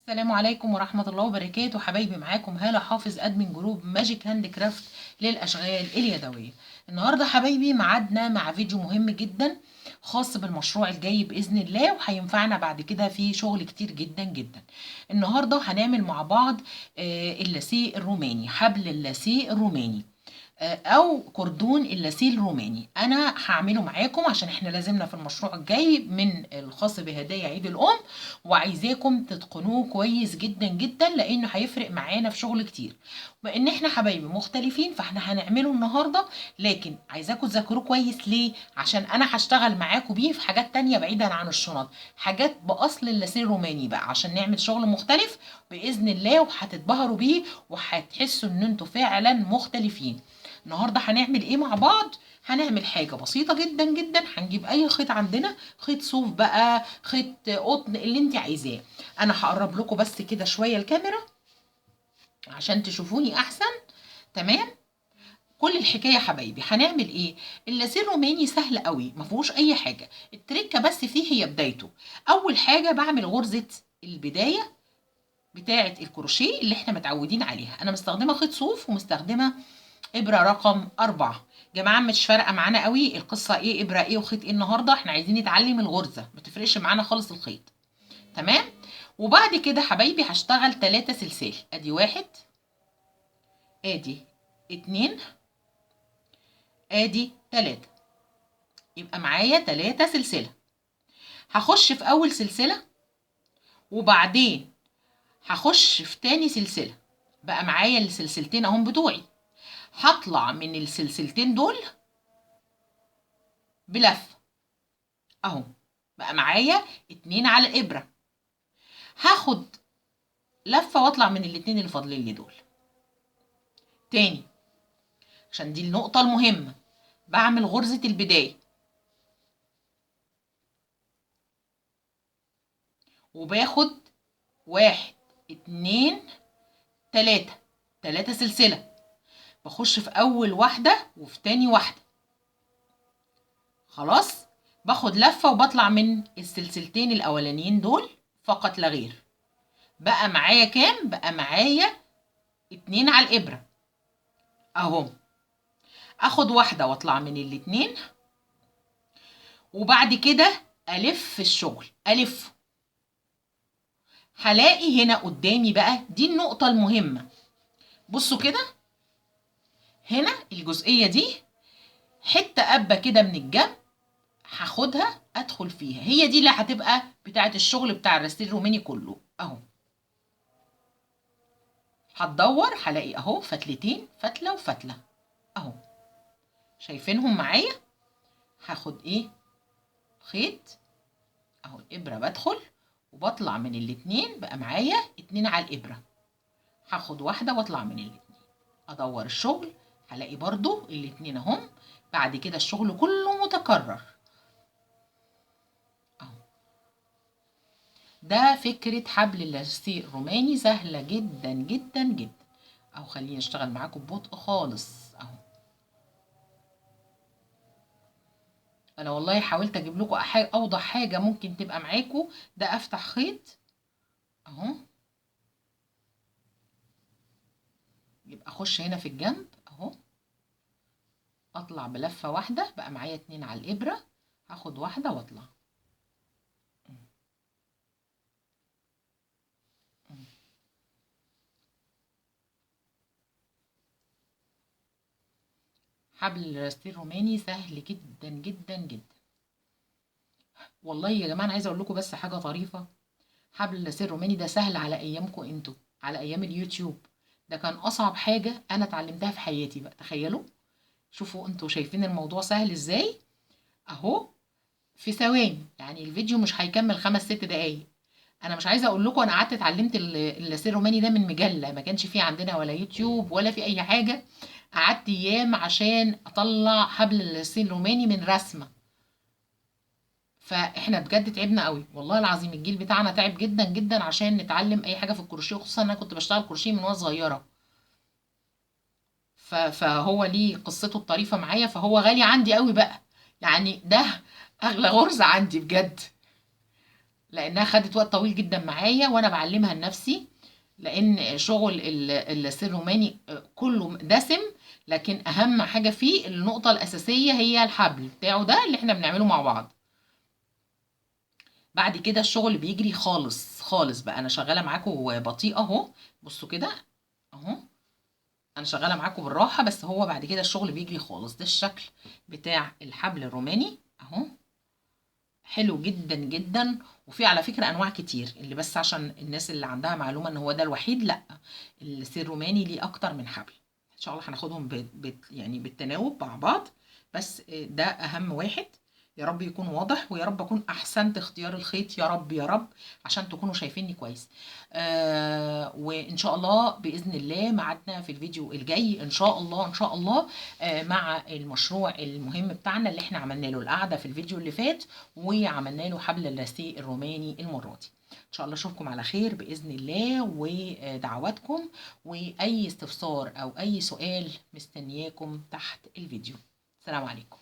السلام عليكم ورحمة الله وبركاته. حبايبي، معاكم هالة حافظ، ادمن جروب ماجيك هاند كرافت للأشغال اليدوية. النهاردة حبايبي ميعادنا مع فيديو مهم جدا خاص بالمشروع الجاي بإذن الله، وهينفعنا بعد كده في شغل كتير جدا جدا. النهاردة هنعمل مع بعض اللاسيه الروماني، حبل اللاسيه الروماني او كردون اللاسيه الروماني. انا هعمله معاكم عشان احنا لازمنا في المشروع الجاي من الخاص بهدايا عيد الام، وعايزاكم تتقنوه كويس جدا جدا لانه هيفرق معانا في شغل كتير. وان احنا حبايبي مختلفين فاحنا هنعمله النهارده، لكن عايزاكم تذاكروه كويس. ليه؟ عشان انا هشتغل معاكم بيه في حاجات تانية بعيدا عن الشنط، حاجات باصل اللاسيه الروماني بقى، عشان نعمل شغل مختلف باذن الله، وهتتبهروا بيه وهتحسوا ان انتوا فعلا مختلفين. النهارده هنعمل ايه مع بعض؟ هنعمل حاجه بسيطه جدا جدا. هنجيب اي خيط عندنا، خيط صوف بقى، خيط قطن، اللي انت عايزاه. انا هقرب لكم بس كده شويه الكاميرا عشان تشوفوني احسن. تمام. كل الحكايه حبايبي هنعمل ايه؟ اللاسيه الروماني سهل قوي، ما فيهوش اي حاجه. التركه بس فيه هي بدايته. اول حاجه بعمل غرزه البدايه بتاعه الكروشيه اللي احنا متعودين عليها. انا مستخدمه خيط صوف ومستخدمه ابره رقم 4. جماعه مش فارقه معانا قوي القصه ايه، ابره ايه وخيط ايه. النهارده احنا عايزين نتعلم الغرزه، ما تفرقش معانا خالص الخيط. تمام. وبعد كده حبايبي هشتغل 3 سلسال. ادي 1، ادي 2، ادي 3. يبقى معايا 3 سلسله. هخش في اول سلسله، وبعدين هخش في تاني سلسله. بقى معايا السلسلتين اهم بتوعي. هطلع من السلسلتين دول بلف اهو. بقى معايا 2 على الابره. هاخد لفه واطلع من الاتنين اللي فاضلين لي دول تاني، عشان دي النقطه المهمه. بعمل غرزه البدايه، وباخد 1 2 3، 3 سلسله. بخش في اول واحده وفي تاني واحده. خلاص. باخد لفه وبطلع من السلسلتين الاولانيين دول فقط لا غير. بقى معايا كام؟ بقى معايا 2 على الابره اهو. اخد واحده واطلع من الاتنين، وبعد كده الف الشغل، الف. هلاقي هنا قدامي بقى دي النقطه المهمه. بصوا كده، هنا الجزئيه دي حته قبه كده من الجنب، هاخدها ادخل فيها. هي دي اللي هتبقى بتاعه الشغل بتاع الرستيل الروماني كله اهو. هتدور هلاقي اهو فتلتين، فتله وفتله اهو. شايفينهم معايا؟ هاخد ايه؟ خيط اهو، الابره بدخل وبطلع من الاتنين. بقى معايا 2 على الابره. هاخد واحده واطلع من الاتنين، ادور الشغل هلاقي برضو الاتنين اهم. بعد كده الشغل كله متكرر اهو. ده فكره حبل اللاسيه الروماني، سهله جدا جدا جدا اهو. خليني اشتغل معاكم ببطء خالص اهو. انا والله حاولت اجيب لكم اوضح حاجه ممكن تبقى معاكم. ده افتح خيط اهو، يبقى اخش هنا في الجنب اهو، اطلع بلفه واحده. بقى معايا 2 على الابره. هاخد واحده واطلع. حبل الرستيل الروماني سهل جدا جدا جدا. والله يا جماعه انا عايزه اقول لكم بس حاجه طريفه. حبل الرستيل الروماني ده سهل على ايامكم انتوا، على ايام اليوتيوب. ده كان اصعب حاجه انا اتعلمتها في حياتي بقى. تخيلوا، شوفوا انتوا شايفين الموضوع سهل ازاي اهو. في ثواني، يعني الفيديو مش هيكمل 5 6 دقايق. انا مش عايزه اقول لكم انا قعدت اتعلمت اللاسيه الروماني ده من مجله، ما كانش فيه عندنا ولا يوتيوب ولا في اي حاجه. قعدت ايام عشان اطلع حبل اللاسيه الروماني من رسمه. فاحنا بجد تعبنا قوي والله العظيم. الجيل بتاعنا تعب جدا جدا عشان نتعلم اي حاجه في الكروشيه، خصوصا انا كنت بشتغل كروشيه من وانا صغيره. فهو ليه قصته الطريفه معايا، فهو غالي عندي قوي بقى. يعني ده اغلى غرزه عندي بجد. لانها خدت وقت طويل جدا معايا وانا بعلمها لنفسي، لان شغل السير الروماني كله دسم، لكن اهم حاجه فيه النقطه الاساسيه هي الحبل بتاعه ده اللي احنا بنعمله مع بعض. بعد كده الشغل بيجري خالص خالص بقى. انا شغاله معاكم بطيئه اهو، بصوا كده اهو، انا شغاله معاكم بالراحه، بس هو بعد كده الشغل بيجري خالص. ده الشكل بتاع الحبل الروماني اهو، حلو جدا جدا. وفي على فكره انواع كتير، اللي بس عشان الناس اللي عندها معلومه ان هو ده الوحيد، لا، السير الروماني ليه اكتر من حبل. ان شاء الله هناخدهم يعني بالتناوب مع بعض، بس ده اهم واحد. يا رب يكون واضح، ويا رب اكون احسنت اختيار الخيط، يا رب يا رب، عشان تكونوا شايفيني كويس. وان شاء الله باذن الله ميعادنا في الفيديو الجاي ان شاء الله ان شاء الله، مع المشروع المهم بتاعنا اللي احنا عملنا له القعده في الفيديو اللي فات، وعملنا له حبل اللاسيه الروماني المره دي. ان شاء الله اشوفكم على خير باذن الله، ودعواتكم، واي استفسار او اي سؤال مستنياكم تحت الفيديو. السلام عليكم.